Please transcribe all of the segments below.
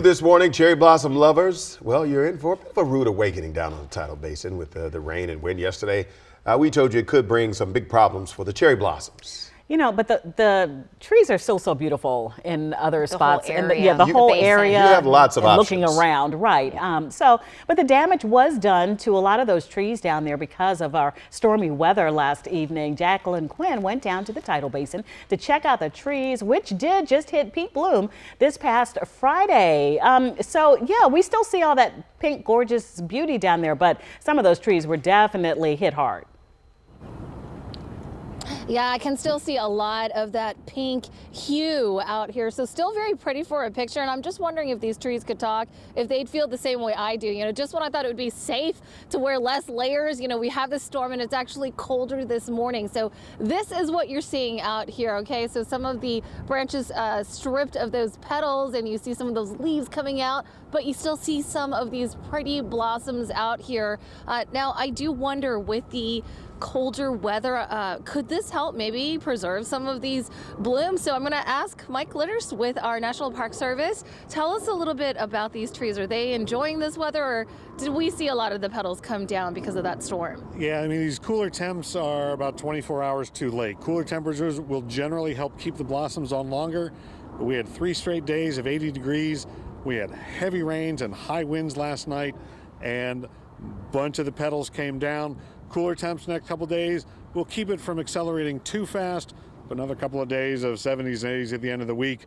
This morning, cherry blossom lovers, well, you're in for a bit of a rude awakening down on the Tidal Basin with the rain and wind yesterday. We told you it could bring some big problems for the cherry blossoms. You know, but the trees are still so beautiful in other spots. Whole And the whole area. You have lots of and options. looking around, right. But the damage was done to a lot of those trees down there because of our stormy weather last evening. Jacqueline Quinn went down to the Tidal Basin to check out the trees, which did just hit peak bloom this past Friday. Yeah, we still see all that pink, gorgeous beauty down there, but some of those trees were definitely hit hard. Yeah, I can still see a lot of that pink hue out here. So still very pretty for a picture. And I'm just wondering if these trees could talk, if they'd feel the same way I do. You know, just when I thought it would be safe to wear less layers, you know, we have this storm and it's actually colder this morning. So this is what you're seeing out here. OK, so some of the branches stripped of those petals and you see some of those leaves coming out, but you still see some of these pretty blossoms out here. Now, I do wonder with the colder weather, could this help maybe preserve some of these blooms? So I'm going to ask Mike Litters with our National Park Service. Tell us a little bit about these trees. Are they enjoying this weather, or did we see a lot of the petals come down because of that storm? Yeah, I mean, these cooler temps are about 24 hours too late. Cooler temperatures will generally help keep the blossoms on longer. We had 3 straight days of 80 degrees. We had heavy rains and high winds last night, and a bunch of the petals came down. Cooler temps next couple days will keep it from accelerating too fast. But another couple of days of 70s and 80s at the end of the week,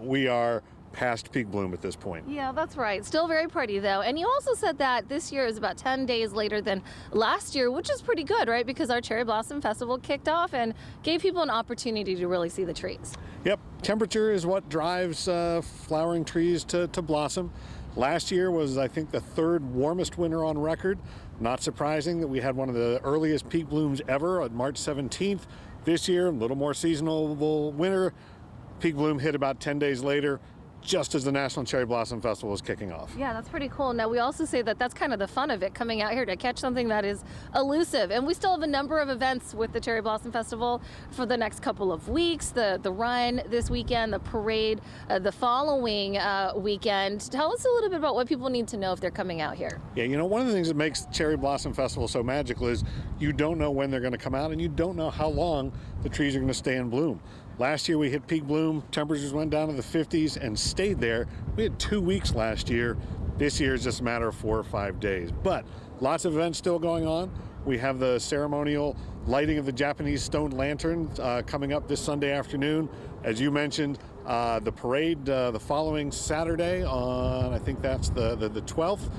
we are past peak bloom at this point. Yeah, that's right. Still very pretty though. And you also said that this year is about 10 days later than last year, which is pretty good, right? Because our Cherry Blossom Festival kicked off and gave people an opportunity to really see the trees. Yep, temperature is what drives flowering trees to blossom. Last year was, I think, the 3rd warmest winter on record. Not surprising that we had one of the earliest peak blooms ever on March 17th. This year, a little more seasonal winter. Peak bloom hit about 10 days later, just as the National Cherry Blossom Festival was kicking off. Yeah, that's pretty cool. Now, we also say that that's kind of the fun of it, coming out here to catch something that is elusive. And we still have a number of events with the Cherry Blossom Festival for the next couple of weeks. The run this weekend, the parade the following weekend. Tell us a little bit about what people need to know if they're coming out here. Yeah, you know, one of the things that makes the Cherry Blossom Festival so magical is you don't know when they're going to come out and you don't know how long the trees are going to stay in bloom. Last year we hit peak bloom, temperatures went down to the 50s and stayed there. We had 2 weeks last year. This year is just a matter of 4 or 5 days. But lots of events still going on. We have the ceremonial lighting of the Japanese stone lantern coming up this Sunday afternoon. As you mentioned, the parade the following Saturday on, I think that's the 12th.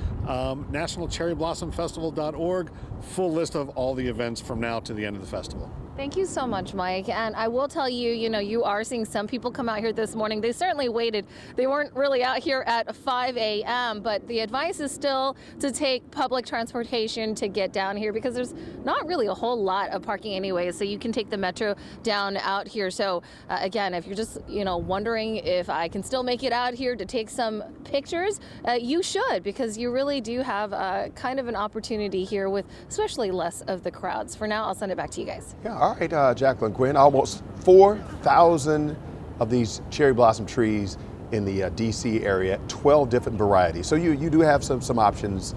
NationalCherryBlossomFestival.org. Full list of all the events from now to the end of the festival. Thank you so much, Mike. And I will tell you, you know, you are seeing some people come out here this morning. They certainly waited. They weren't really out here at 5 a.m., but the advice is still to take public transportation to get down here because there's not really a whole lot of parking anyway, so you can take the metro down out here. So again, if you're just, you know, wondering if I can still make it out here to take some pictures, you should, because you really do have kind of an opportunity here with especially less of the crowds. For now, I'll send it back to you guys. Yeah, all right, Jacqueline Quinn, almost 4,000 of these cherry blossom trees in the DC area, 12 different varieties. So you do have some options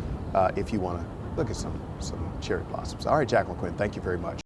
if you want to look at some cherry blossoms. All right, Jacqueline Quinn, thank you very much.